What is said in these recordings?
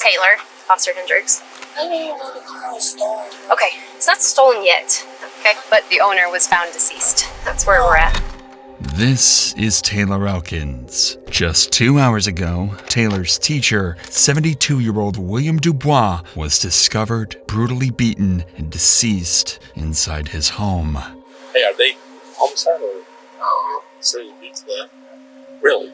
Taylor, Officer Hendricks. I didn't know the car was stolen. Okay, it's not stolen yet, okay? But the owner was found deceased. That's where we're at. This is Taylor Elkins. Just 2 hours ago, Taylor's teacher, 72-year-old William Dubois, was discovered brutally beaten and deceased inside his home. Hey, are they homicide or serious beat to death? Really?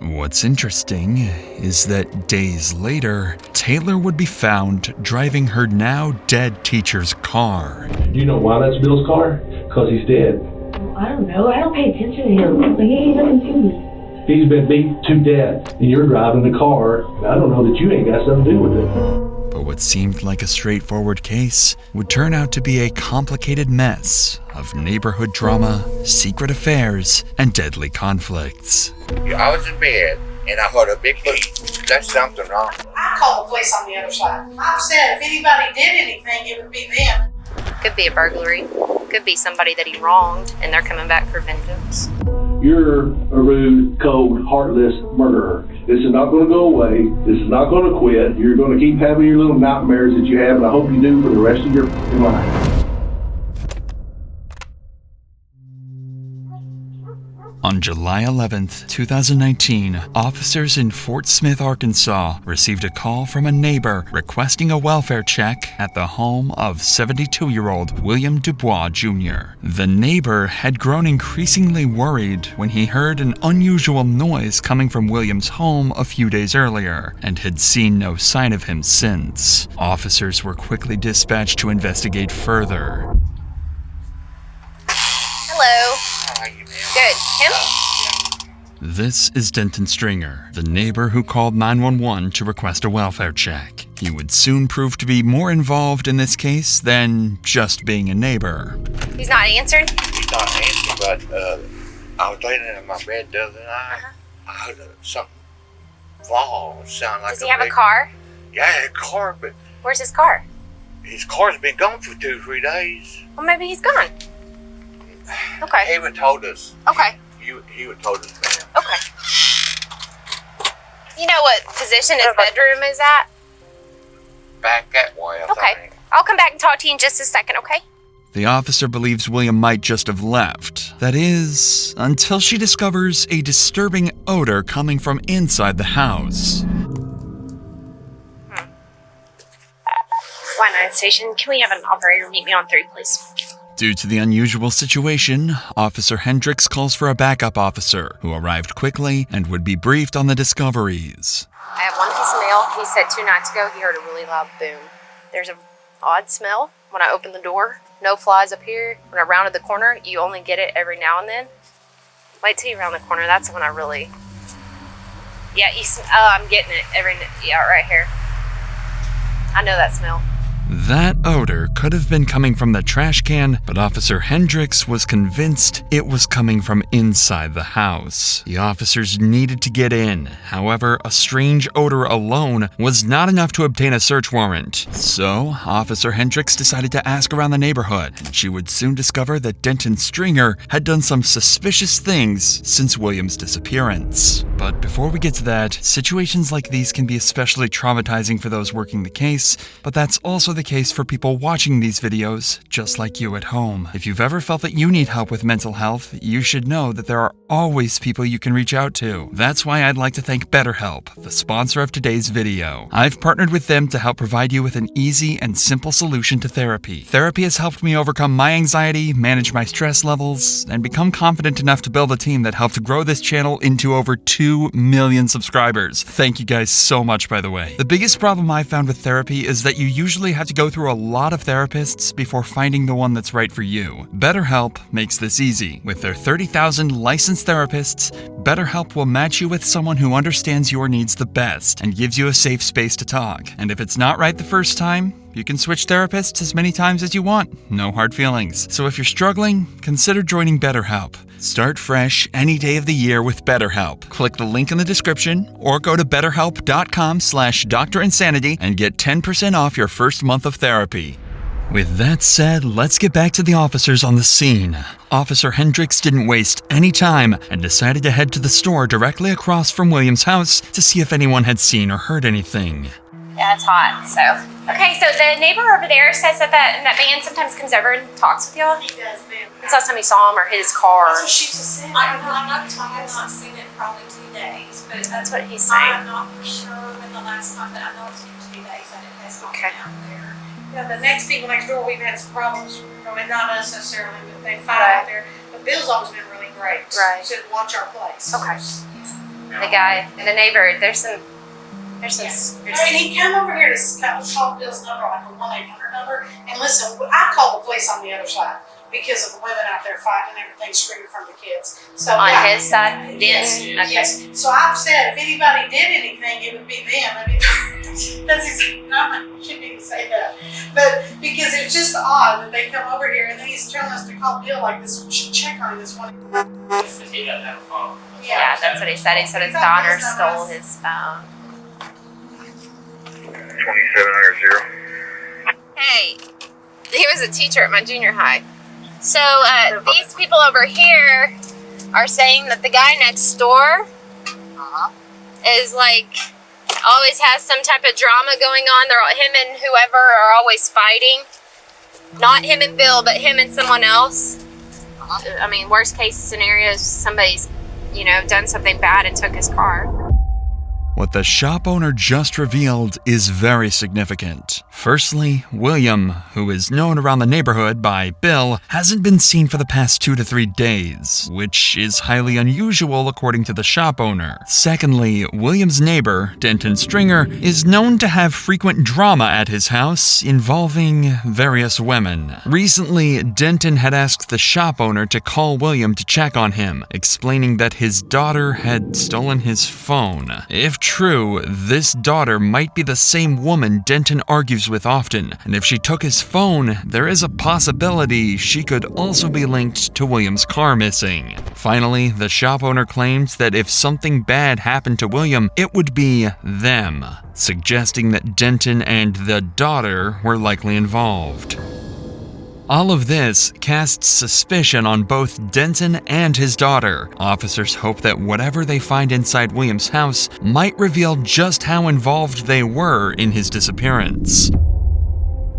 What's interesting is that days later, Taylor would be found driving her now dead teacher's car. Do you know why that's Bill's car? Because he's dead. I don't know. I don't pay attention to him. Like, he ain't nothing to me. He's been beat to death, and you're driving the car. I don't know that you ain't got something to do with it. But what seemed like a straightforward case would turn out to be a complicated mess of neighborhood drama, secret affairs, and deadly conflicts. I was in bed, and I heard a big boom. That's something wrong. I called the police on the other side. I've said if anybody did anything, it would be them. Could be a burglary. Could be somebody that he wronged, and they're coming back for vengeance. You're a rude, cold, heartless murderer. This is not going to go away. This is not going to quit. You're going to keep having your little nightmares that you have, and I hope you do for the rest of your life. On July 11th, 2019, officers in Fort Smith, Arkansas, received a call from a neighbor requesting a welfare check at the home of 72-year-old William Dubois Jr. The neighbor had grown increasingly worried when he heard an unusual noise coming from William's home a few days earlier, and had seen no sign of him since. Officers were quickly dispatched to investigate further. Hello. How are you, man? Good. Him? This is Denton Stringer, the neighbor who called 911 to request a welfare check. He would soon prove to be more involved in this case than just being a neighbor. He's not answering? He's not answering, but I was laying in my bed the other night. I heard something fall, sound like Does he have a car? Yeah, a car, but Where's his car? his car's been gone for 2 or 3 days. Well, maybe he's gone. Okay. He even told us. Okay. He even told us, man. Okay. You know what position his bedroom is at? Back that way, I Okay. think. I'll come back and talk to you in just a second, okay? The officer believes William might just have left. That is, until she discovers a disturbing odor coming from inside the house. 19 station. Can we have an operator meet me on 3, please? Due to the unusual situation, Officer Hendricks calls for a backup officer, who arrived quickly and would be briefed on the discoveries. I have one piece of mail. He said 2 nights ago he heard a really loud boom. There's an odd smell when I open the door. No flies up here. When I rounded the corner, you only get it every now and then. Wait till you round the corner. That's when I really... Yeah, I'm getting it right here. I know that smell. That odor could have been coming from the trash can, but Officer Hendricks was convinced it was coming from inside the house. The officers needed to get in. However, a strange odor alone was not enough to obtain a search warrant. So, Officer Hendricks decided to ask around the neighborhood, and she would soon discover that Denton Stringer had done some suspicious things since William's disappearance. But before we get to that, situations like these can be especially traumatizing for those working the case, but that's also the case for people watching these videos, just like you at home. If you've ever felt that you need help with mental health, you should know that there are always people you can reach out to. That's why I'd like to thank BetterHelp, the sponsor of today's video. I've partnered with them to help provide you with an easy and simple solution to therapy. Therapy has helped me overcome my anxiety, manage my stress levels, and become confident enough to build a team that helped grow this channel into over 2 million subscribers. Thank you guys so much, by the way. The biggest problem I found with therapy is that you usually have to go through a lot of therapists before finding the one that's right for you. BetterHelp makes this easy. With their 30,000 licensed therapists, BetterHelp will match you with someone who understands your needs the best and gives you a safe space to talk. And if it's not right the first time, you can switch therapists as many times as you want. No hard feelings. So if you're struggling, consider joining BetterHelp. Start fresh any day of the year with BetterHelp. Click the link in the description or go to betterhelp.com/DrInsanity and get 10% off your first month of therapy. With that said, let's get back to the officers on the scene. Officer Hendricks didn't waste any time and decided to head to the store directly across from William's house to see if anyone had seen or heard anything. That's hot. So, okay. So the neighbor over there says that that man sometimes comes over and talks with y'all. He does, man. When's the last time you saw him or his car? That's what she just said. I have not seen it in probably 2 days, but That's what he's saying. I'm not for sure when the last time that I know it's been 2 days that it has not Okay. been out there. Yeah, the next people next door, we've had some problems. I mean, not us necessarily, but they fight Right. out there. But Bill's always been really great. Right. To watch our place. Okay. The guy and the neighbor. There's some. I mean, he come over here to call Bill's number, like a 1-800 number. And listen, I called the police on the other side because of the women out there fighting and everything, screaming from the kids. So On yeah. his side? Yes. Okay. Yes. So I've said if anybody did anything, it would be them. I mean, that's exactly. I shouldn't even say that, but because it's just odd that they come over here and then he's telling us to call Bill like this. We should check on this one. He doesn't have a phone. Yeah, that's what he said. He said his daughter stole his phone. 270. Hey, he was a teacher at my junior high. So these people over here are saying that the guy next door is like always has some type of drama going on. Him and whoever are always fighting. Not him and Bill, but him and someone else. I mean, worst case scenario is somebody's, done something bad and took his car. What the shop owner just revealed is very significant. Firstly, William, who is known around the neighborhood by Bill, hasn't been seen for the past 2 to 3 days, which is highly unusual according to the shop owner. Secondly, William's neighbor, Denton Stringer, is known to have frequent drama at his house involving various women. Recently, Denton had asked the shop owner to call William to check on him, explaining that his daughter had stolen his phone. If true, this daughter might be the same woman Denton argues with often, and if she took his phone, there is a possibility she could also be linked to William's car missing. Finally, the shop owner claims that if something bad happened to William, it would be them, suggesting that Denton and the daughter were likely involved. All of this casts suspicion on both Denton and his daughter. Officers hope that whatever they find inside William's house might reveal just how involved they were in his disappearance.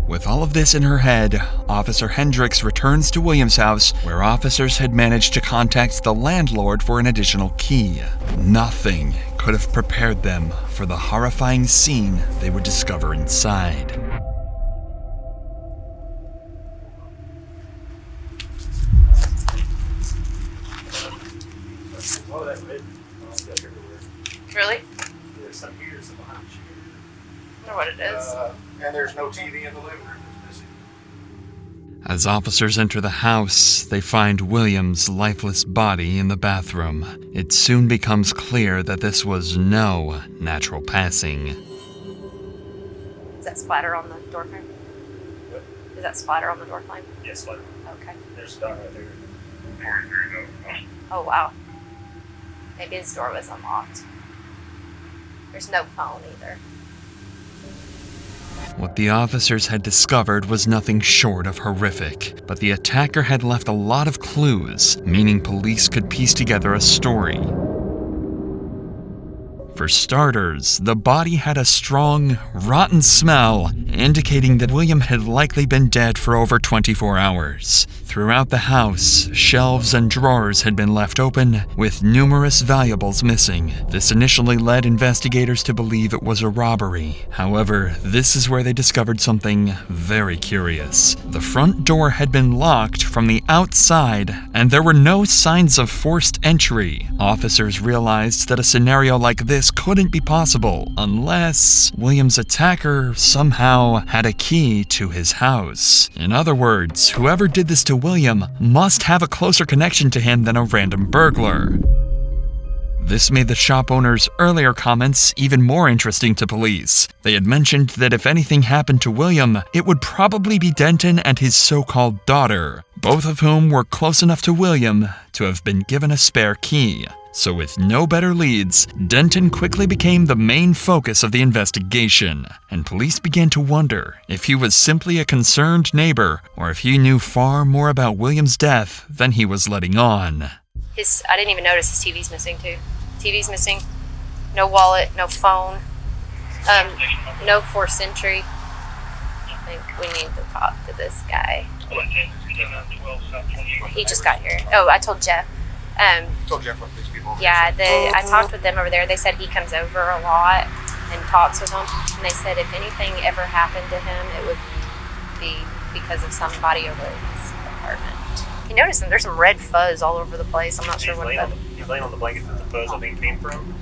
With all of this in her head, Officer Hendricks returns to William's house, where officers had managed to contact the landlord for an additional key. Nothing could have prepared them for the horrifying scene they would discover inside. Oh, that red stuff everywhere. Really? There's some here, some behind the chair. I wonder what it is. And there's no TV in the living room. It's missing. As officers enter the house, they find William's lifeless body in the bathroom. It soon becomes clear that this was no natural passing. Is that splatter on the door frame? What? Is that splatter on the door frame? Yes, like Okay. there's a dot right there. Oh, wow. Maybe his door was unlocked. There's no phone either. What the officers had discovered was nothing short of horrific, but the attacker had left a lot of clues, meaning police could piece together a story. For starters, the body had a strong, rotten smell, indicating that William had likely been dead for over 24 hours. Throughout the house, shelves and drawers had been left open, with numerous valuables missing. This initially led investigators to believe it was a robbery. However, this is where they discovered something very curious. The front door had been locked from the outside, and there were no signs of forced entry. Officers realized that a scenario like this couldn't be possible unless William's attacker somehow had a key to his house. In other words, whoever did this to William must have a closer connection to him than a random burglar. This made the shop owner's earlier comments even more interesting to police. They had mentioned that if anything happened to William, it would probably be Denton and his so-called daughter, both of whom were close enough to William to have been given a spare key. So with no better leads, Denton quickly became the main focus of the investigation, and police began to wonder if he was simply a concerned neighbor or if he knew far more about William's death than he was letting on. I didn't even notice his TV's missing too. TV's missing. No wallet, no phone. No forced entry. I think we need to talk to this guy. He just got here. Oh, I told Jeff. Told Jeff what these people. Yeah, I talked with them over there. They said he comes over a lot and talks with them. And they said if anything ever happened to him, it would be because of somebody over in his apartment. You notice there's some red fuzz all over the place. I'm not sure what that is. He's laying on the blanket that the fuzz I think came from.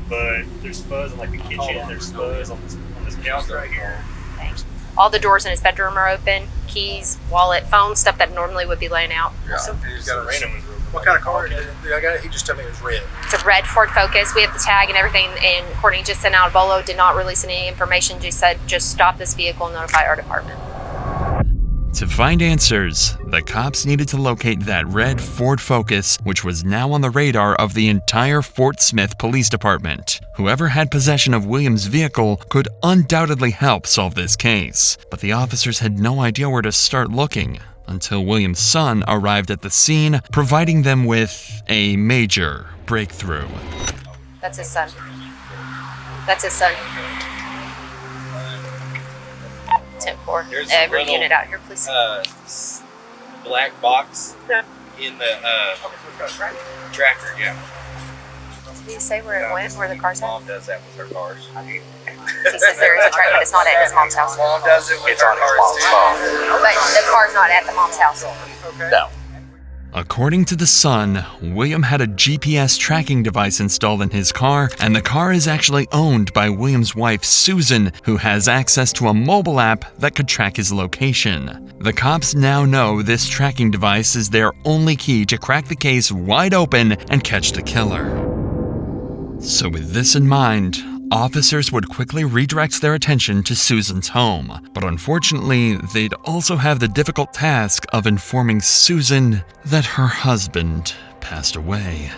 But there's fuzz in like the kitchen. There's fuzz on this couch right here. Okay. All the doors in his bedroom are open. Keys, wallet, phone, stuff that normally would be laying out. Yeah. So, He's got a random. What kind of car? I got it. He just told me it was red. it's a red Ford Focus. We have the tag and everything. And Courtney just sent out a bolo. Did not release any information. Just said just stop this vehicle and notify our department. To find answers, the cops needed to locate that red Ford Focus, which was now on the radar of the entire Fort Smith Police Department. Whoever had possession of William's vehicle could undoubtedly help solve this case, but the officers had no idea where to start looking until William's son arrived at the scene, providing them with a major breakthrough. That's his son. That's his son. 10-4. There's a Every little, unit out here, please. Black box in the tracker, yeah. Did you say where it went? Where the car's at? Mom does that with her cars. He says there is a track, but it's not at his mom's house. Mom does it with her cars too. But the car's not at the mom's house. No. According to the son, William had a GPS tracking device installed in his car, and the car is actually owned by William's wife, Susan, who has access to a mobile app that could track his location. The cops now know this tracking device is their only key to crack the case wide open and catch the killer. So with this in mind, officers would quickly redirect their attention to Susan's home, but unfortunately, they'd also have the difficult task of informing Susan that her husband passed away.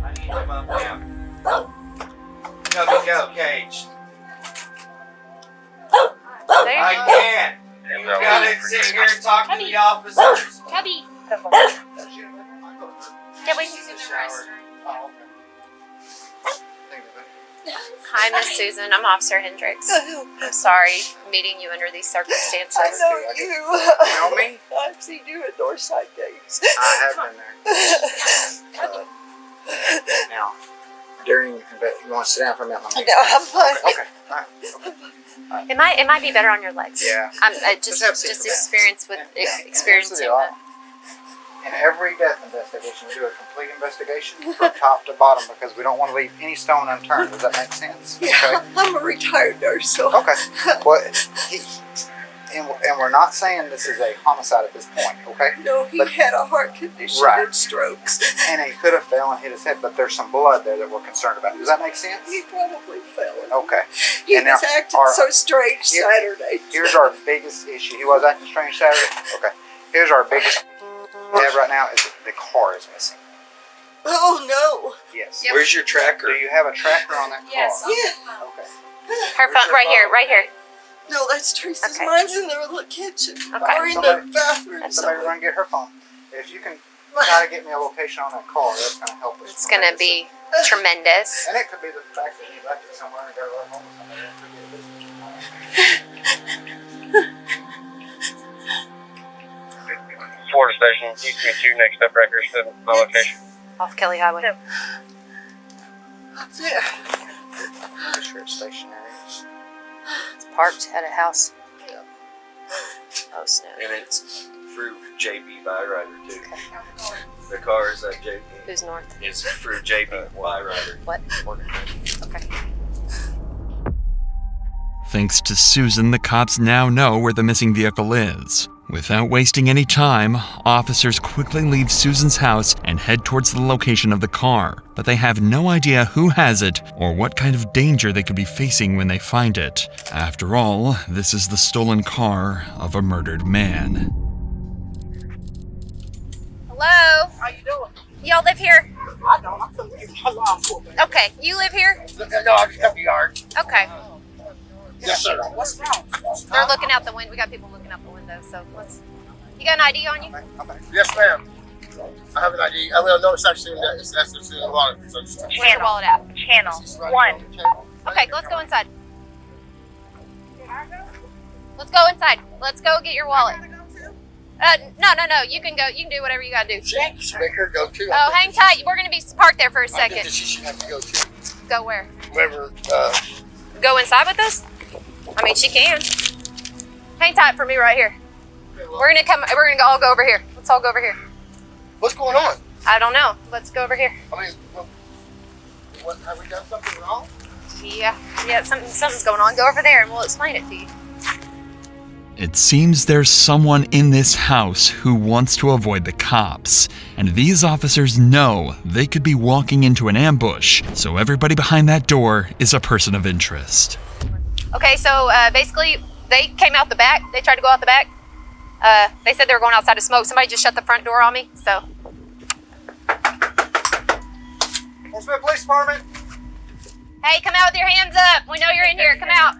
I need to move down. Go, Cage. There you I go. can't. You gotta sit here and talk to the officers. Cubby. Yeah, wait. Hi, Miss Susan. I'm Officer Hendricks. I'm sorry meeting you under these circumstances. I know you. Know me? I've seen you at Northside Games. I have been there. Now, during, you want to sit down for a minute? No, I'm fine. Okay. All right. It might be better on your legs. Yeah. Just have seats. experience with experiencing Here's the deal. In every death investigation, we do a complete investigation from top to bottom because we don't want to leave any stone unturned. Does that make sense? Yeah, I'm a retired nurse, so. Okay. Well, and we're not saying this is a homicide at this point, okay? No, he had a heart condition Right. and strokes. And he could have fell and hit his head, but there's some blood there that we're concerned about. Does that make sense? He probably fell. Okay. He And now, was acting our- so strange here- Saturday. Here's our biggest issue. He was acting strange Saturday? Okay. Here's our biggest we have right now is that the car is missing. Oh, no. Yes. Yep. Where's your tracker? Do you have a tracker on that car? Yes. Yeah. Okay. her phone right here, right here. No, that's Teresa's. Okay. Mine's in the kitchen. Okay. Or in Somebody- the bathroom. Somebody run get her phone. If you can try to get me a location on that car, that's going to help us. It's gonna be tremendous. And it could be the fact that you left it somewhere and got to run home with somebody. It could be a business. Florida Station, UQ2, next up record, 7, my location. Off Kelly Highway. Up there. Pretty sure it's stationary. It's parked at a house. Oh snap. And it's through JB Byrider too. The car is at JB. Who's north? It's through JB Byrider. What? Okay. Thanks to Susan, the cops now know where the missing vehicle is. Without wasting any time, officers quickly leave Susan's house and head towards the location of the car, but they have no idea who has it or what kind of danger they could be facing when they find it. After all, this is the stolen car of a murdered man. Hello? How you doing? Y'all live here? I don't. I'm going to give my mom for me. Okay. You live here? No, I just come to the yard. Okay. Yes, sir. What's wrong? They're looking out the window. We got people looking out the window, so let's. You got an ID on you? Yes, ma'am. I have an ID. I will know it's actually in the, it's actually in the water. So just Where's your wallet at? Channel She's right 1. on the table. Okay, let's go inside. Let's go inside. Let's go get your wallet. No. You can go. You can do whatever you gotta do. Make her go too. Oh, hang tight. We're gonna be parked there for a I think second. that she should have to go too. Go where? Whoever, Go inside with us? I mean, she can. Hang tight for me right here. We're gonna all go over here. Let's all go over here. what's going on? I don't know. Let's go over here. I mean, have we done something wrong? Yeah, something's going on. Go over there and we'll explain it to you. It seems there's someone in this house who wants to avoid the cops, and these officers know they could be walking into an ambush, so everybody behind that door is a person of interest. Okay, so basically, they came out the back. They tried to go out the back. They said they were going outside to smoke. Somebody just shut the front door on me, so. Portsmouth Police Department. Hey, come out with your hands up. We know you're in here. Come out.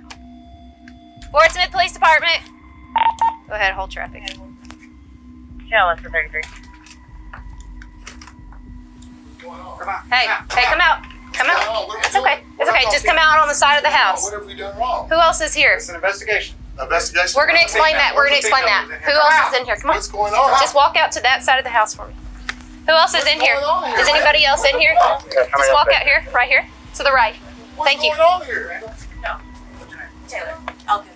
Portsmouth Police Department. Go ahead, hold traffic. Challenge for 33. Hey, come out. Come out. It's okay. It's okay. Just come out on the side of the house. What have we done wrong? Who else is here? It's an investigation. Investigation? We're going to explain that. We're going to explain that. Who else is in here? Come on. What's going on? Just walk out to that side of the house for me. Who else is in here? Is anybody else in here? Just walk out here, right here, to the right. Thank you. What's going on here? Taylor Elkins.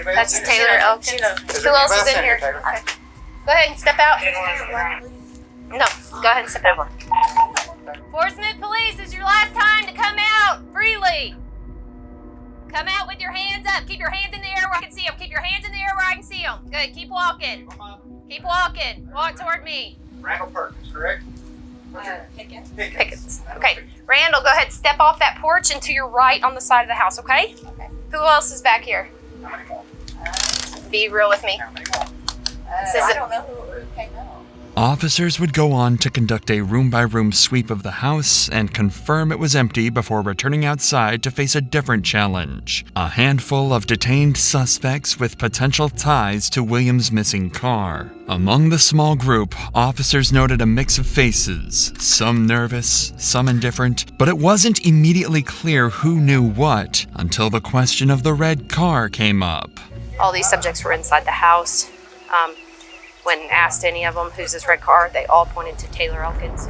That's Taylor Elkins. Who else is in here? Okay. Go ahead and step out. No, go ahead and step out. Portsmouth Police, this is your last time to come out freely. Come out with your hands up. Keep your hands in the air where I can see them. Keep your hands in the air where I can see them. Good. Keep walking. Keep walking. Walk toward me. Randall Perkins, correct? Pickens. Okay. Randall, go ahead. Step off that porch and to your right on the side of the house, okay? Okay. Who else is back here? How many more? Be real with me. How many more? I don't know who came out. Officers would go on to conduct a room-by-room sweep of the house and confirm it was empty before returning outside to face a different challenge. A handful of detained suspects with potential ties to William's missing car. Among the small group, officers noted a mix of faces, some nervous, some indifferent, but it wasn't immediately clear who knew what until the question of the red car came up. All these subjects were inside the house. When asked any of them, who's this red car, they all pointed to Taylor Elkins.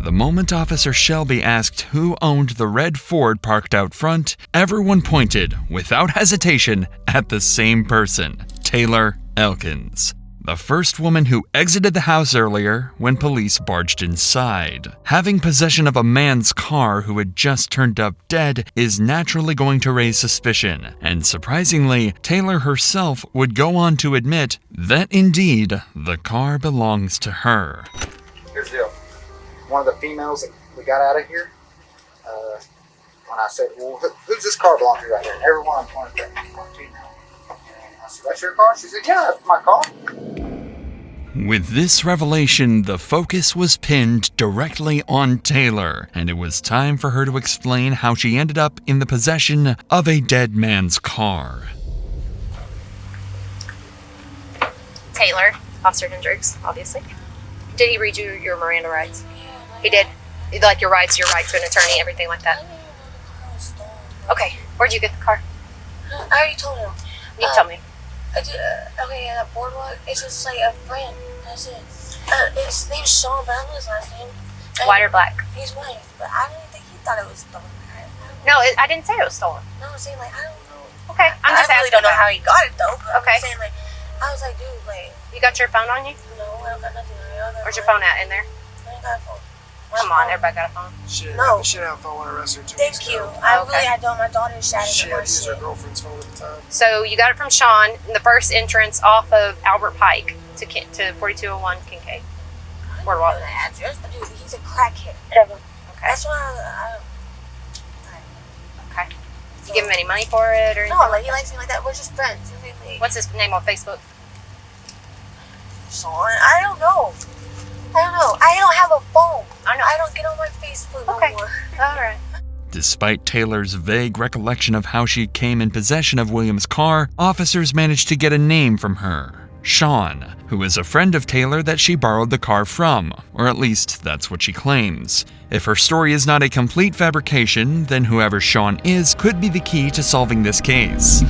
The moment Officer Shelby asked who owned the red Ford parked out front, everyone pointed, without hesitation, at the same person, Taylor Elkins. The first woman who exited the house earlier when police barged inside. Having possession of a man's car who had just turned up dead is naturally going to raise suspicion, and surprisingly, Taylor herself would go on to admit that indeed, the car belongs to her. Here's the deal. One of the females that we got out of here, when I said, well, who's this car belong to right here? Everyone pointed at one female. I said, that's your car? She said, yeah, that's my car. With this revelation, the focus was pinned directly on Taylor, and it was time for her to explain how she ended up in the possession of a dead man's car. Taylor, Officer Hendricks, obviously. Did he read you your Miranda rights? He did? Like your rights to an attorney, everything like that? Okay, where'd you get the car? I already told him. You tell me. Okay, at the boardwalk, it's just like a friend. That's it. His name's Sean, but I don't know his last name. White or black? He's white, but I don't think he thought it was stolen. No, I didn't say it was stolen. No, I'm saying like I don't know. Okay, I'm just I really asking. don't know how he got it though. But Okay. I'm saying like I was like, dude, like You got your phone on you? no, I don't got nothing. Where's your phone at? In there? I ain't got a phone. Come on, everybody got a phone. No. She didn't have a phone when I arrested her 2 Thank weeks you. ago. I Okay. really had done. My daughter shouted She at had my used her shit. girlfriend's phone at the time. So you got it from Sean in the first entrance off of Albert Pike to 4201 Kincaid. I Boardwalk. don't know the address, but dude, he's a crackhead. Okay. That's why I Okay. You give him any money for it or anything? no, like he likes me like that. We're just friends. What's his name on Facebook? Sean? I don't know. I don't have a phone. I know. I don't get on my Facebook Okay. no more. All right. Despite Taylor's vague recollection of how she came in possession of William's car, officers managed to get a name from her. Sean, who is a friend of Taylor that she borrowed the car from, or at least that's what she claims. If her story is not a complete fabrication, then whoever Sean is could be the key to solving this case.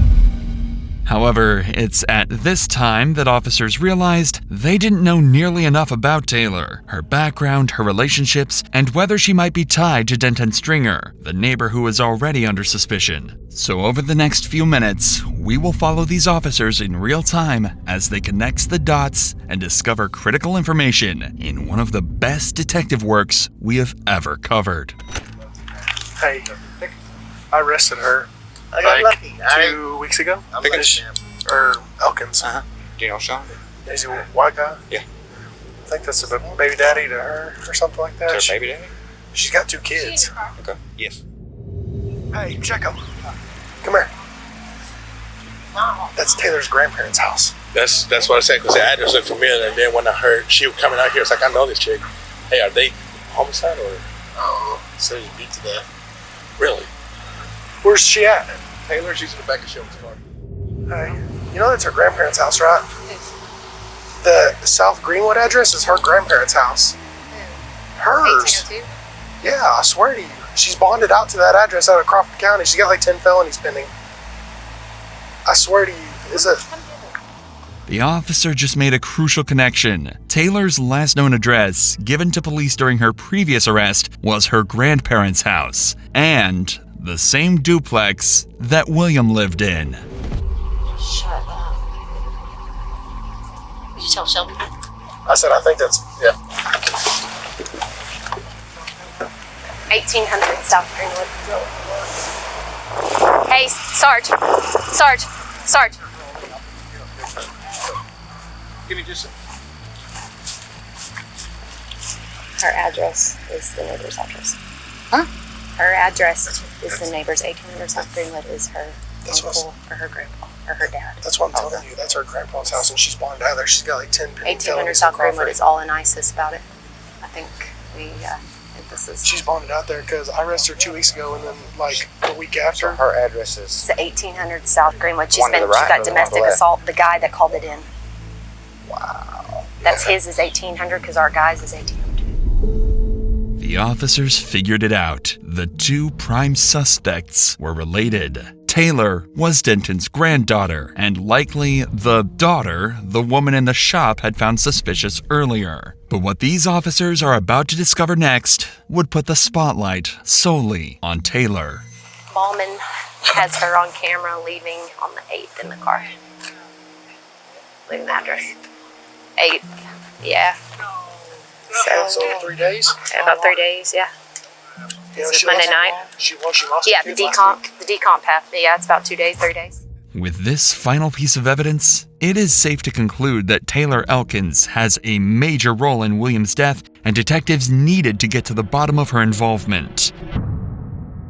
However, it's at this time that officers realized they didn't know nearly enough about Taylor, her background, her relationships, and whether she might be tied to Denton Stringer, the neighbor who was already under suspicion. So over the next few minutes, we will follow these officers in real time as they connect the dots and discover critical information in one of the best detective works we have ever covered. Hey, I arrested her I got like lucky. 2 weeks ago. I'm Or Elkins. Uh-huh. Do you know Sean? Is he a white guy? Yeah. I think that's a baby daddy to her or something like that. Is her baby daddy? She's got 2 kids. Okay. Yes. Hey, check him. Come here. That's Taylor's grandparents' house. That's what I said, because the address looked familiar, and then when I heard she was coming out here, it's like, I know this chick. Hey, are they homicide or? Oh, so you beat to death. Really? Where's she at? Taylor, she's in the back of Shelby's car. Hey, you know that's her grandparents' house, right? The South Greenwood address is her grandparents' house. Hers. 1802? Yeah, I swear to you. She's bonded out to that address out of Crawford County. She's got like 10 felonies pending. I swear to you. Is it? The officer just made a crucial connection. Taylor's last known address, given to police during her previous arrest, was her grandparents' house, and the same duplex that William lived in. Shut up. Did you tell Shelby? I said, I think that's, yeah. 1800 South Greenwood. Hey, Sarge. Give me just a... Her address is the neighbor's address. Huh? Her address is the neighbor's. 1800 South Greenwood is her That's uncle or her grandpa or her dad. That's what I'm telling you. That's her grandpa's house, and she's bonded out there. She's got like 10 pending 1800 felonies South in Crawford. Greenwood is all in ISIS about it. I think this is. She's bonded out there because I arrested her 2 weeks ago, and then like the week after. Her address is. It's the 1800 South Greenwood. She's One to the right she's got or the one on the domestic left? assault. The guy that called it in. Wow. That's his is 1800 because our guy's is 1802. The officers figured it out. The 2 prime suspects were related. Taylor was Denton's granddaughter, and likely the daughter the woman in the shop had found suspicious earlier. But what these officers are about to discover next would put the spotlight solely on Taylor. Ballman has her on camera leaving on the 8th in the car. Leaving the address. 8th, yeah. So 3 days? About 3 days, yeah. You know, It's Monday night. She lost Yeah, her the kids last week. decomp happened. Yeah, it's about 2 days, 3 days. With this final piece of evidence, it is safe to conclude that Taylor Elkins has a major role in William's death, and detectives needed to get to the bottom of her involvement.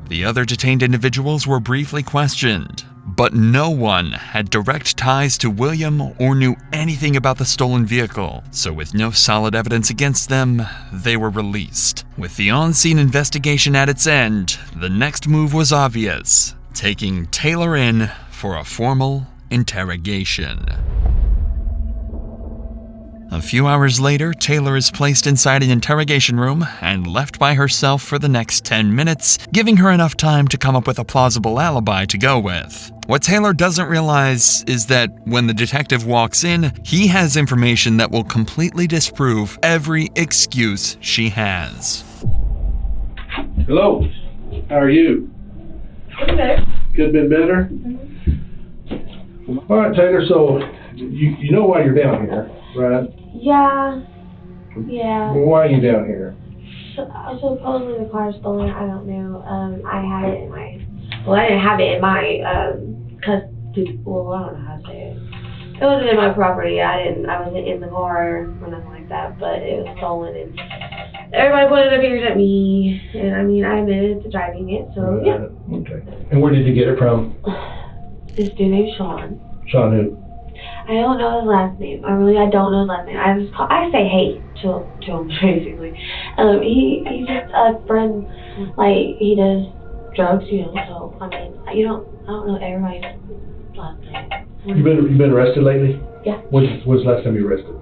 The other detained individuals were briefly questioned, but no one had direct ties to William or knew anything about the stolen vehicle, so with no solid evidence against them, they were released. With the on-scene investigation at its end, the next move was obvious, taking Taylor in for a formal interrogation. A few hours later, Taylor is placed inside an interrogation room and left by herself for the next 10 minutes, giving her enough time to come up with a plausible alibi to go with. What Taylor doesn't realize is that when the detective walks in, he has information that will completely disprove every excuse she has. Hello, how are you? Okay. Could have been better? All right, Taylor, so you know why you're down here, right? Yeah. Well, why are you down here? Supposedly the car was stolen. I don't know. I had it in my. Well, I didn't have it in my custody. Well, I don't know how to say it. It wasn't in my property. I wasn't in the car or nothing like that. But it was stolen, and everybody pointed their fingers at me. And I mean, I admitted to driving it. So yeah. Okay. And where did you get it from? This dude named Sean. Sean who? I don't know his last name. I don't know his last name. I say hey to him basically. He's just a friend. Like he does drugs, you know. So I mean, I don't know everybody's last name. You been arrested lately? Yeah. When's the last time you were arrested?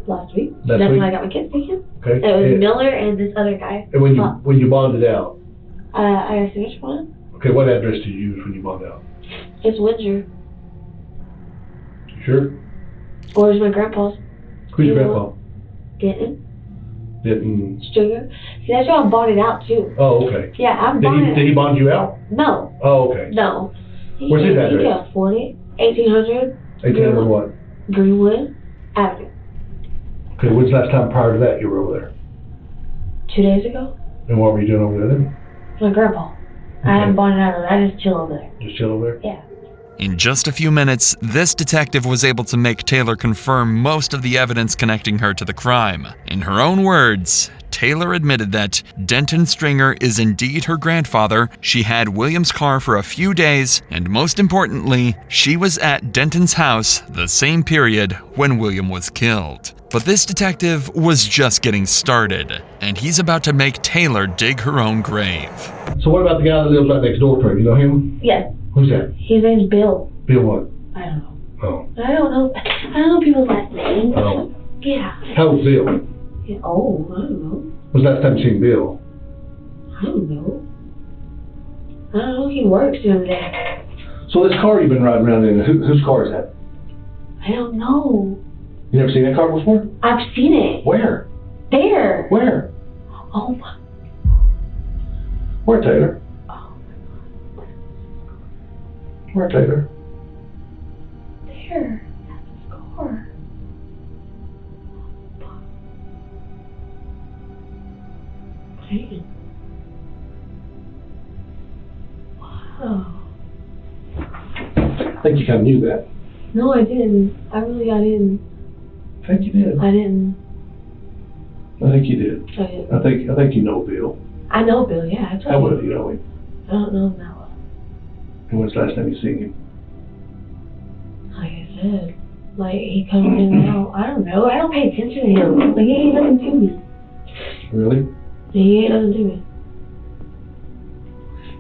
Last week. Last That's week? when I got my kids taken. Okay. It was Miller and this other guy. And when you bonded out? I finished one. Okay, what address did you use when you bonded out? It's Windsor. Sure. Or is my grandpa's? Who's your grandpa? Denton. Denton. Stringer. See, that's why I'm bonded out too. Oh, okay. Yeah, I'm bonded. Did he bond you out? No. Oh, okay. No. Where's his address? He can afford it. 1800. 1800 what? Greenwood Avenue. Okay, when's the last time prior to that you were over there? 2 days ago. And what were you doing over there then? My grandpa. I haven't bonded out of it. I just chill over there. Just chill over there? Yeah. In just a few minutes, this detective was able to make Taylor confirm most of the evidence connecting her to the crime. In her own words, Taylor admitted that Denton Stringer is indeed her grandfather, she had William's car for a few days, and most importantly, she was at Denton's house the same period when William was killed. But this detective was just getting started, and he's about to make Taylor dig her own grave. So what about the guy that lives right next door to her? You know him? Yes. Who's that? His name's Bill. Bill what? I don't know. Oh. I don't know people's last names. Oh. Yeah. How old's Bill? Yeah. Oh, I don't know. When's the last time you seen Bill? I don't know. I don't know. He works during the day. So this car you've been riding around in, whose car is that? I don't know. You never seen that car before? I've seen it. Where? There. Where? Oh my. Where, Taylor? Oh my God. Where, Taylor? There. That's his car. Man. Wow. I think you kind of knew that. No, I didn't. I really got in. I think you did. I didn't. I think you did. I didn't. I think you know Bill. I know Bill, yeah. How well do you know him? I don't know him that well. And when's the last time you seen him? Like I said, like he comes in and out. I don't know. I don't pay attention to him. Like he ain't nothing to me. Really? He ain't nothing to me.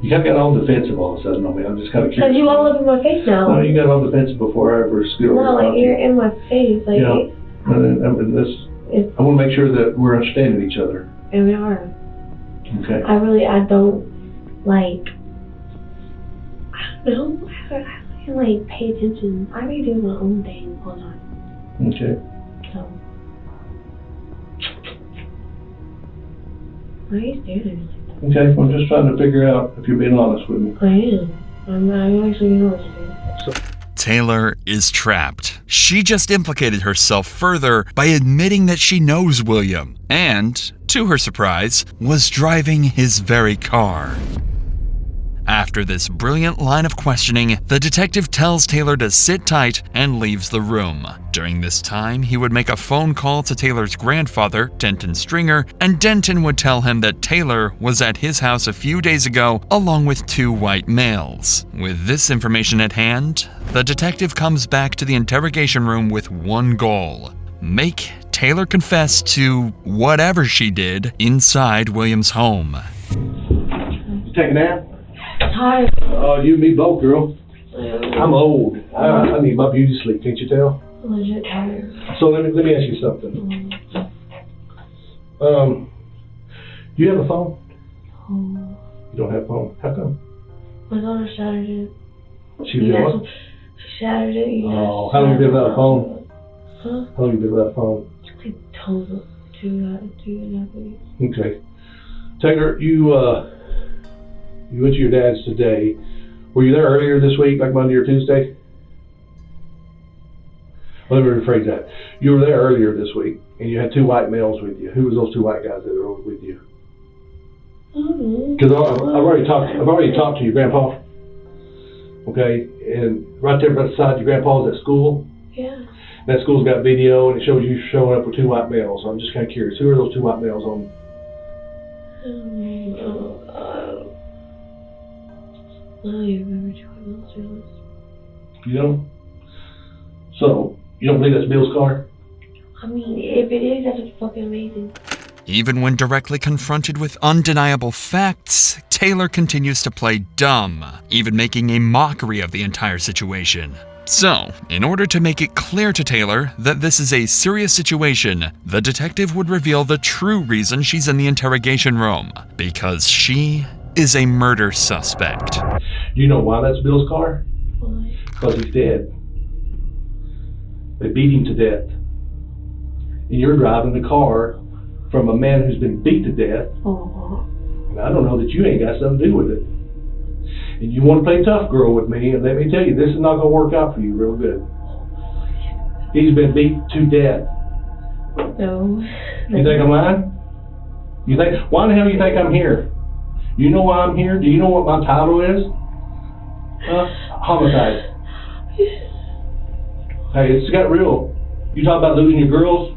You kind of got all defensive all of a sudden on me. I'm just kind of curious. Because you all up in my face now. No, you got all defensive before I ever stood over. No, like you're in my face. Like yeah. I want to make sure that we're understanding each other. And we are. Okay. I don't, like, I don't know. I can, like, pay attention. I be doing my own thing all the time. Okay. So. Why are you staring at me? Okay, I'm just trying to figure out if you're being honest with me. I am. I'm actually being honest with you. Taylor is trapped. She just implicated herself further by admitting that she knows William and, to her surprise, was driving his very car. After this brilliant line of questioning, the detective tells Taylor to sit tight and leaves the room. During this time, he would make a phone call to Taylor's grandfather, Denton Stringer, and Denton would tell him that Taylor was at his house a few days ago along with 2 white males. With this information at hand, the detective comes back to the interrogation room with one goal: make Taylor confess to whatever she did inside William's home. You take a nap? Tired. Oh, you and me both, girl. I'm old. I need my beauty sleep, can't you tell? I'm legit tired. So let me ask you something. Do you have a phone? Oh. You don't have a phone? How come? My daughter shattered it. She did what? She shattered it. Oh, how long have you been without a phone? Huh? How long have you been without a phone? Like total 2.5 weeks. Okay. Taylor, you went to your dad's today. Were you there earlier this week, like Monday or Tuesday? Let me rephrase that. You were there earlier this week, and you had 2 white males with you. Who was those 2 white guys that were with you? Because I've already talked to your grandpa. Okay, and right there beside your grandpa's at school. Yeah. That school's got video, and it shows you showing up with 2 white males. So I'm just kind of curious. Who are those 2 white males on? I don't even remember 2 white males. You know? So, you don't believe that's Bill's car? I mean, if it is, that's fucking amazing. Even when directly confronted with undeniable facts, Taylor continues to play dumb, even making a mockery of the entire situation. So, in order to make it clear to Taylor that this is a serious situation, the detective would reveal the true reason she's in the interrogation room, because she is a murder suspect. You know why that's Bill's car? Why? Because he's dead. They beat him to death. And you're driving the car from a man who's been beat to death. And I don't know that you ain't got something to do with it. And you want to play tough girl with me, and let me tell you, this is not going to work out for you real good. He's been beat to death. No. You think I'm lying? You think? Why the hell do you think I'm here? You know why I'm here? Do you know what my title is? Homicide. Hey, it's got real. You talk about losing your girls?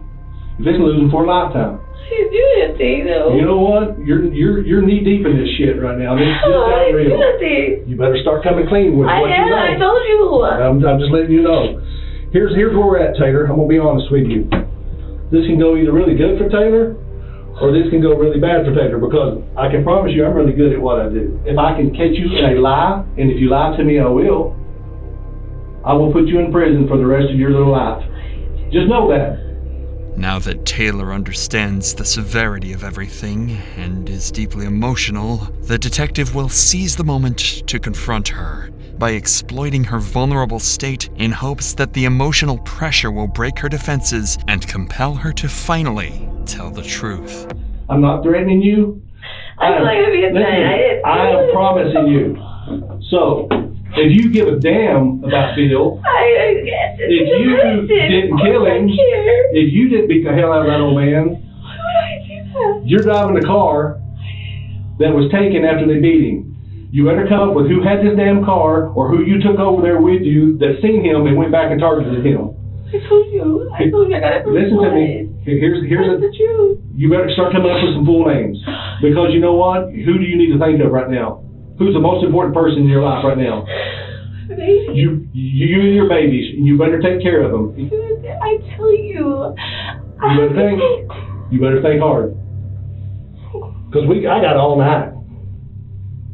You're fixing to lose them for a lifetime. You do anything though. You know what? You're knee deep in this shit right now. This just got real. You better start coming clean with what you know. I told you. I'm just letting you know. Here's where we're at, Taylor. I'm gonna be honest with you. This can go either really good for Taylor, or this can go really bad for Taylor, because I can promise you I'm really good at what I do. If I can catch you in a lie, and if you lie to me, I will put you in prison for the rest of your little life. Just know that. Now that Taylor understands the severity of everything and is deeply emotional, the detective will seize the moment to confront her by exploiting her vulnerable state in hopes that the emotional pressure will break her defenses and compel her to finally tell the truth. I'm not threatening you. I am promising you. So, if you give a damn about Bill, if you didn't kill him, if you didn't beat the hell out of that old man, you're driving the car that was taken after they beat him. You better come up with who had this damn car, or who you took over there with you that seen him and went back and targeted him. I told you I got it from Listen to me. Here's the truth. You better start coming up with some full names, because you know what? Who do you need to think of right now? Who's the most important person in your life right now? Baby. You and your babies. You better take care of them. I tell you. You better think hard. Because I got all night.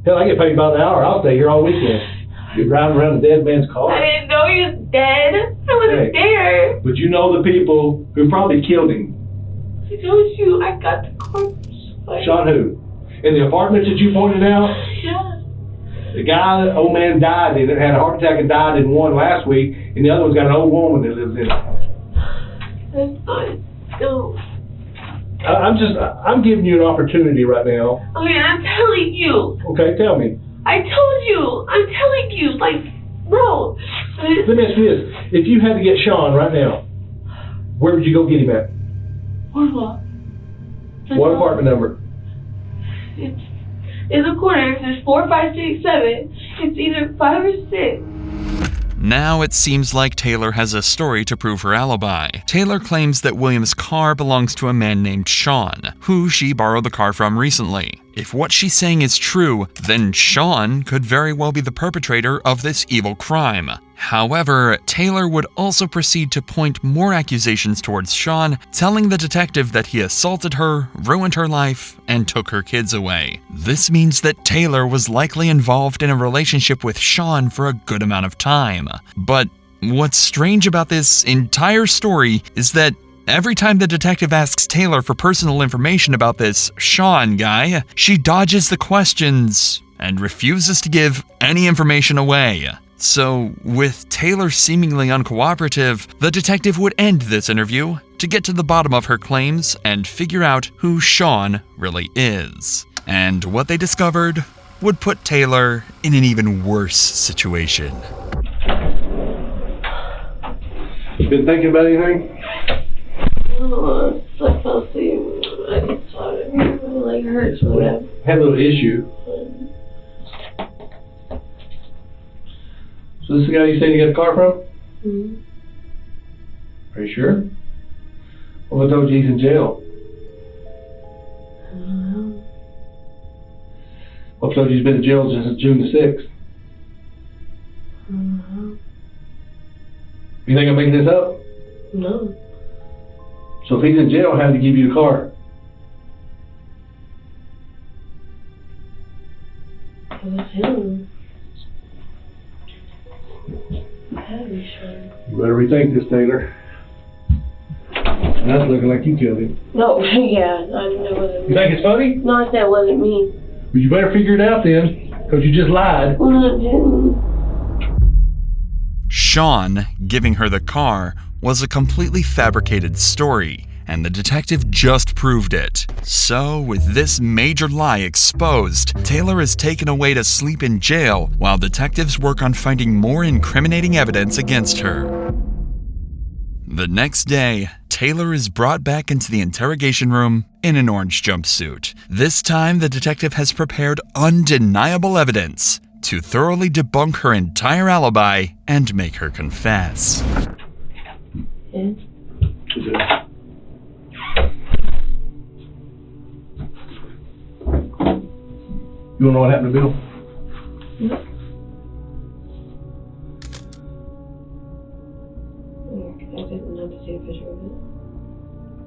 Hell, I get paid by the hour. I'll stay here all weekend. You're driving around a dead man's car. I didn't know he was dead. I wasn't there. But you know the people who probably killed him. I told you I got the corpse. Shot who? In the apartments that you pointed out? Yeah. The guy, the old man died in it, had a heart attack and died in one last week, and the other one's got an old woman that lives in it. That's fine. No. I'm giving you an opportunity right now. Okay, I'm telling you. Okay, tell me. I told you. I'm telling you. Like, bro. Let me ask you this. If you had to get Sean right now, where would you go get him at? What? What apartment number? It's a corner. There's 4, 5, 6, 7. It's either 5 or 6. Now it seems like Taylor has a story to prove her alibi. Taylor claims that William's car belongs to a man named Sean, who she borrowed the car from recently. If what she's saying is true, then Sean could very well be the perpetrator of this evil crime. However, Taylor would also proceed to point more accusations towards Sean, telling the detective that he assaulted her, ruined her life, and took her kids away. This means that Taylor was likely involved in a relationship with Sean for a good amount of time. But what's strange about this entire story is that every time the detective asks Taylor for personal information about this Sean guy, she dodges the questions and refuses to give any information away. So, with Taylor seemingly uncooperative, the detective would end this interview to get to the bottom of her claims and figure out who Sean really is. And what they discovered would put Taylor in an even worse situation. You been thinking about anything? Oh, I fell asleep. I get tired. It hurts really bad. Had a little issue. So this is the guy you said you got a car from? Mm-hmm. Are you sure? Well, I told you he's in jail. I told you he's been in jail since June the 6th. You think I'm making this up? No. So if he's in jail, how did he give you the car? It was him. You better rethink this, Taylor. That's looking like you killed him. No, yeah, I know it wasn't me. You think it's funny? No, I said it wasn't me. Well, you better figure it out then, because you just lied. Well, I didn't. Sean giving her the car was a completely fabricated story, and the detective just proved it. So, with this major lie exposed, Taylor is taken away to sleep in jail while detectives work on finding more incriminating evidence against her. The next day, Taylor is brought back into the interrogation room in an orange jumpsuit. This time, the detective has prepared undeniable evidence to thoroughly debunk her entire alibi and make her confess. You wanna know what happened to Bill? Yeah. I didn't know to see a picture of it.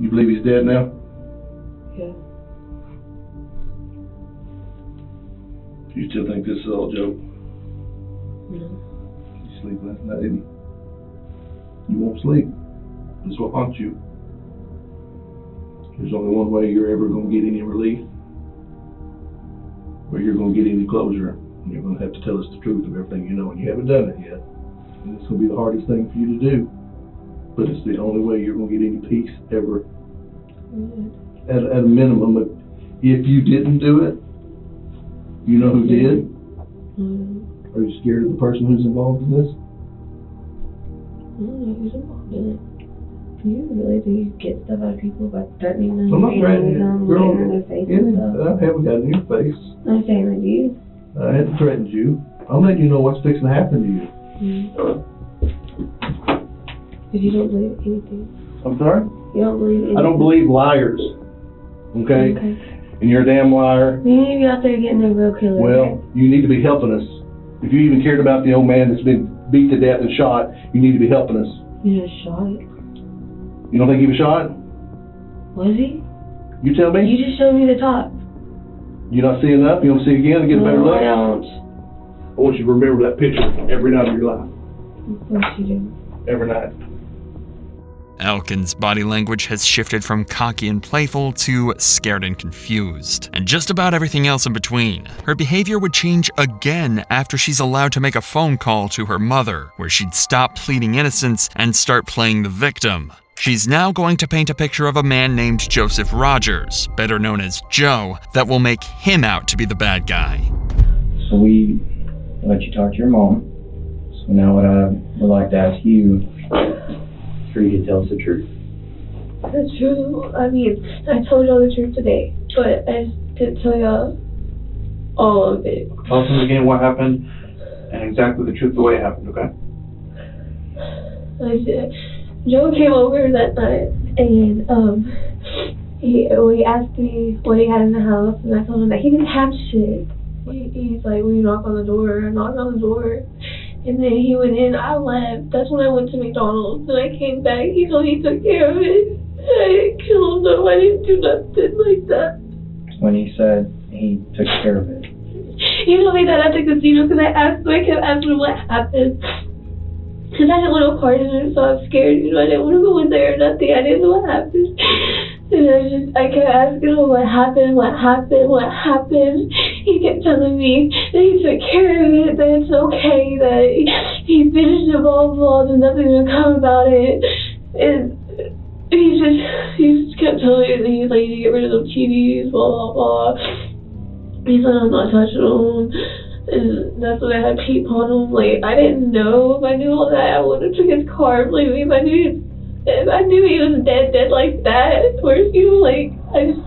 You believe he's dead now? Yeah. Do you still think this is all a joke? No. You sleep last night, didn't you? You won't sleep. That's what haunts you. There's only one way you're ever going to get any relief, or you're going to get any closure, and you're going to have to tell us the truth of everything you know, and you haven't done it yet. And it's going to be the hardest thing for you to do, but it's the only way you're going to get any peace ever. At a minimum, if you didn't do it, you know who did? Are you scared of the person who's involved in this? I don't know who's involved in it. You really do you get stuff out of people by threatening them? I'm not threatening you. Girl, in their face and stuff? I haven't got in your face. I'm saying with you. I haven't threatened you. I'm letting you know what's fixing to happen to you. If you don't believe anything. I'm sorry? You don't believe anything. I don't believe liars. Okay? And you're a damn liar. You need to be out there getting a real killer. Well, you need to be helping us. If you even cared about the old man that's been beat to death and shot, you need to be helping us. You just shot? You don't think he was shot? Was he? You tell me? You just showed me the top. You not see enough? You don't see again to get a better look? I don't. I want you to remember that picture every night of your life. Of course you do. Every night. Elkins' body language has shifted from cocky and playful to scared and confused, and just about everything else in between. Her behavior would change again after she's allowed to make a phone call to her mother, where she'd stop pleading innocence and start playing the victim. She's now going to paint a picture of a man named Joseph Rogers, better known as Joe, that will make him out to be the bad guy. So we let you talk to your mom. So now what I would like to ask you for you to tell us the truth. The truth? I mean, I told y'all the truth today, but I just didn't tell y'all all of it. Tell us again what happened and exactly the truth the way it happened, okay? I said, Joe came over that night and he asked me what he had in the house, and I told him that he didn't have shit. He's like, will you knock on the door? I knocked on the door. And then he went in, I left. That's when I went to McDonald's. And I came back, he told me he took care of it. I didn't kill him though, I didn't do nothing like that. When he said he took care of it. He told me that at the casino because I kept asking him what happened. Because I didn't want to part in it, so I was scared. I didn't want to go in there or nothing. I didn't know what happened. And I kept asking him what happened. He kept telling me that he took care of it, that it's okay, that he finished it, blah, blah, there's nothing to come about it. And he just kept telling me that he's like, you need to get rid of them TVs, blah, blah, blah. He said, I'm not touching them. And that's when I had Pete on him. Like, I didn't know. If I knew all that, I would have took his car. Like, if I knew he was dead like that, or I just...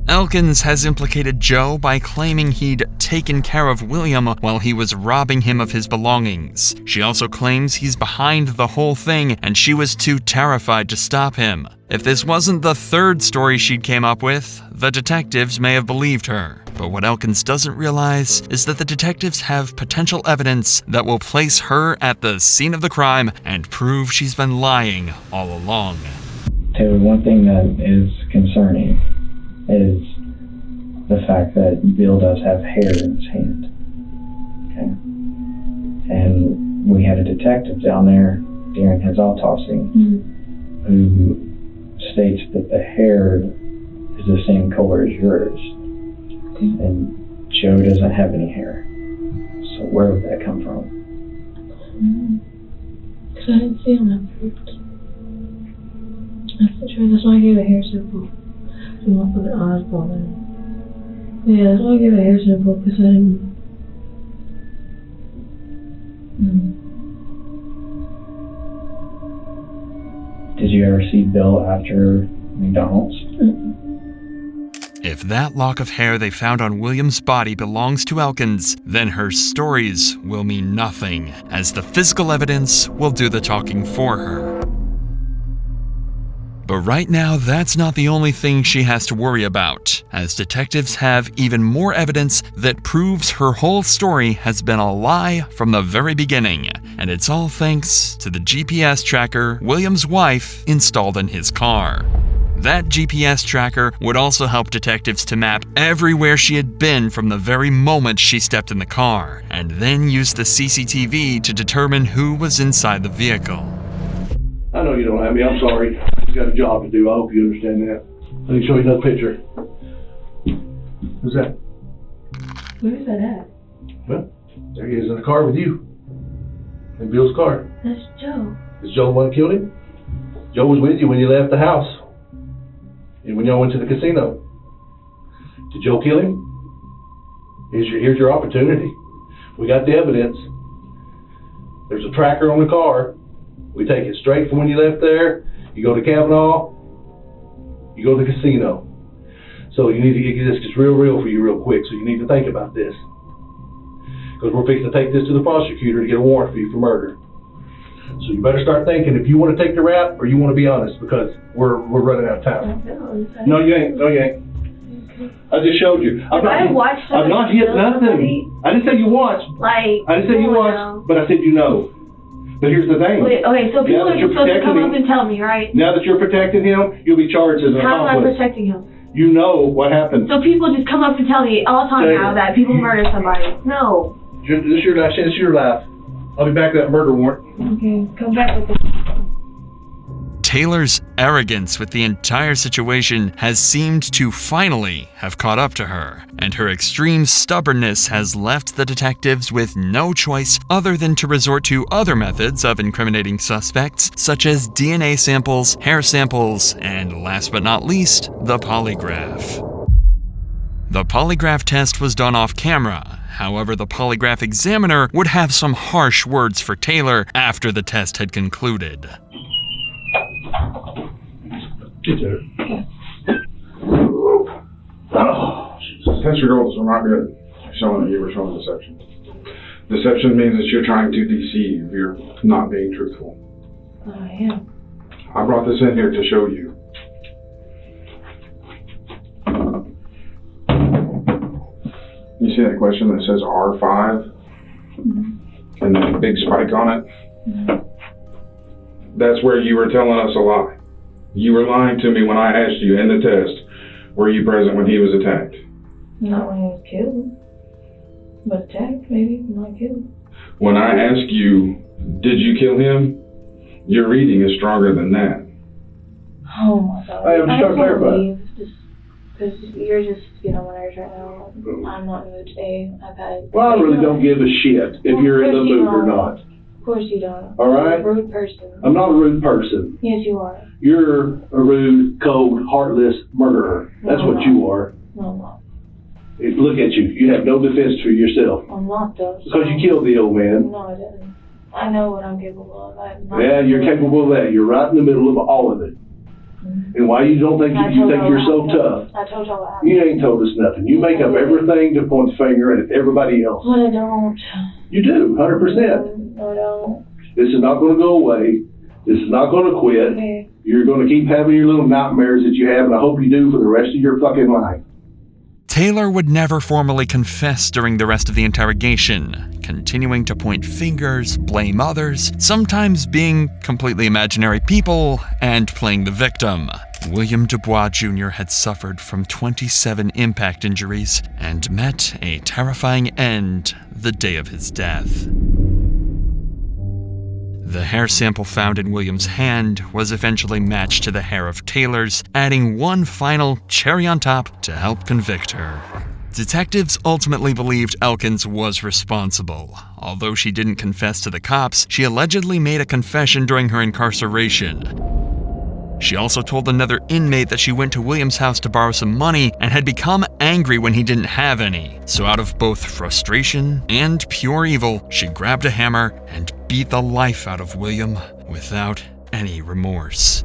Elkins has implicated Joe by claiming he'd taken care of William while he was robbing him of his belongings. She also claims he's behind the whole thing and she was too terrified to stop him. If this wasn't the third story she'd came up with, the detectives may have believed her. But what Elkins doesn't realize is that the detectives have potential evidence that will place her at the scene of the crime and prove she's been lying all along. Taylor, one thing that is concerning is the fact that Bill does have hair in his hand. Okay? And we had a detective down there during his autopsy who states that the hair is the same color as yours. And Joe doesn't have any hair. So where would that come from? They don't have fruit. That's the truth. That's why I gave a hair sample. I'm not putting Osborne in. Yeah, that's why I gave a hair sample, because I didn't. Did you ever see Bill after McDonald's? If that lock of hair they found on William's body belongs to Elkins, then her stories will mean nothing, as the physical evidence will do the talking for her. But right now, that's not the only thing she has to worry about, as detectives have even more evidence that proves her whole story has been a lie from the very beginning, and it's all thanks to the GPS tracker William's wife installed in his car. That GPS tracker would also help detectives to map everywhere she had been from the very moment she stepped in the car, and then use the CCTV to determine who was inside the vehicle. I know you don't have me. I'm sorry. I've got a job to do. I hope you understand that. Let me show you that picture. Who's that? Where's that at? Well, there he is in the car with you. In Bill's car. That's Joe. Is Joe the one that killed him? Joe was with you when you left the house. And when y'all went to the casino. Did Joe kill him? Here's your opportunity. We got the evidence. There's a tracker on the car. We take it straight from when you left there. You go to Kavanaugh. You go to the casino. So you need to get this real for you real quick. So you need to think about this. Because we're fixing to take this to the prosecutor to get a warrant for you for murder. So you better start thinking if you want to take the rap or you want to be honest, because we're running out of time. No, you ain't. No, you ain't. I just showed you. I've not hit nothing. I didn't say you watched. I didn't say you watched, but I said you know. But here's the thing. Wait, okay, so people are supposed to come up and tell me, right? Now that you're protecting him, you'll be charged as an accomplice. How am I protecting him? You know what happened. So people just come up and tell me all the time now that people murder somebody. No. This is your last chance. This is your life. I'll be back with that murder warrant. Okay, come back with it. Taylor's arrogance with the entire situation has seemed to finally have caught up to her, and her extreme stubbornness has left the detectives with no choice other than to resort to other methods of incriminating suspects, such as DNA samples, hair samples, and last but not least, the polygraph. The polygraph test was done off camera. However, the polygraph examiner would have some harsh words for Taylor after the test had concluded. Oh, test results are not good. Showing that you were showing deception. Deception means that you're trying to deceive. You're not being truthful. I am. I brought this in here to show you. You see that question that says R5? Mm-hmm. And that big spike on it? Mm-hmm. That's where you were telling us a lie. You were lying to me when I asked you in the test, were you present when he was attacked? Not when he was killed. But attacked, maybe, not killed. When I ask you, did you kill him? Your reading is stronger than that. Oh my God. I just got to clarify. Because you're just getting on my nerves right now. I'm not in the mood today. Well, I really don't give a shit if you're in the mood or not. Of course you don't. All right? You're a rude person. I'm not a rude person. Yes, you are. You're a rude, cold, heartless murderer. That's what you are. No, I'm not. Look at you. You have no defense for yourself. I'm not, though. Because you killed the old man. No, I didn't. I know what I'm capable of. Yeah, you're capable of that. You're right in the middle of all of it. And why you don't think you think you're so tough? I told y'all what happened. You ain't told us nothing. You make up everything to point the finger at everybody else. But I don't. You do, 100%. No, I don't. This is not going to go away. This is not going to quit. Okay. You're going to keep having your little nightmares that you have, and I hope you do for the rest of your fucking life. Taylor would never formally confess during the rest of the interrogation, continuing to point fingers, blame others, sometimes being completely imaginary people, and playing the victim. William Dubois Jr. had suffered from 27 impact injuries and met a terrifying end the day of his death. The hair sample found in William's hand was eventually matched to the hair of Taylor's, adding one final cherry on top to help convict her. Detectives ultimately believed Elkins was responsible. Although she didn't confess to the cops, she allegedly made a confession during her incarceration. She also told another inmate that she went to William's house to borrow some money and had become angry when he didn't have any. So out of both frustration and pure evil, she grabbed a hammer and beat the life out of William without any remorse.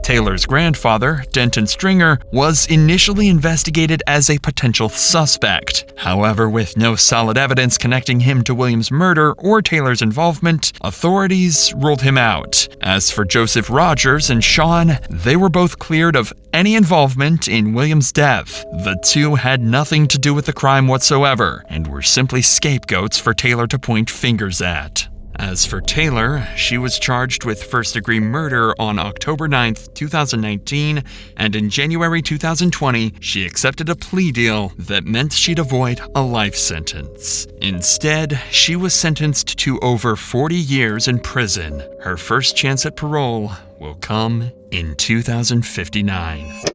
Taylor's grandfather, Denton Stringer, was initially investigated as a potential suspect. However, with no solid evidence connecting him to William's murder or Taylor's involvement, authorities ruled him out. As for Joseph Rogers and Sean, they were both cleared of any involvement in William's death. The two had nothing to do with the crime whatsoever, and were simply scapegoats for Taylor to point fingers at. As for Taylor, she was charged with first-degree murder on October 9th, 2019, and in January 2020, she accepted a plea deal that meant she'd avoid a life sentence. Instead, she was sentenced to over 40 years in prison. Her first chance at parole will come in 2059.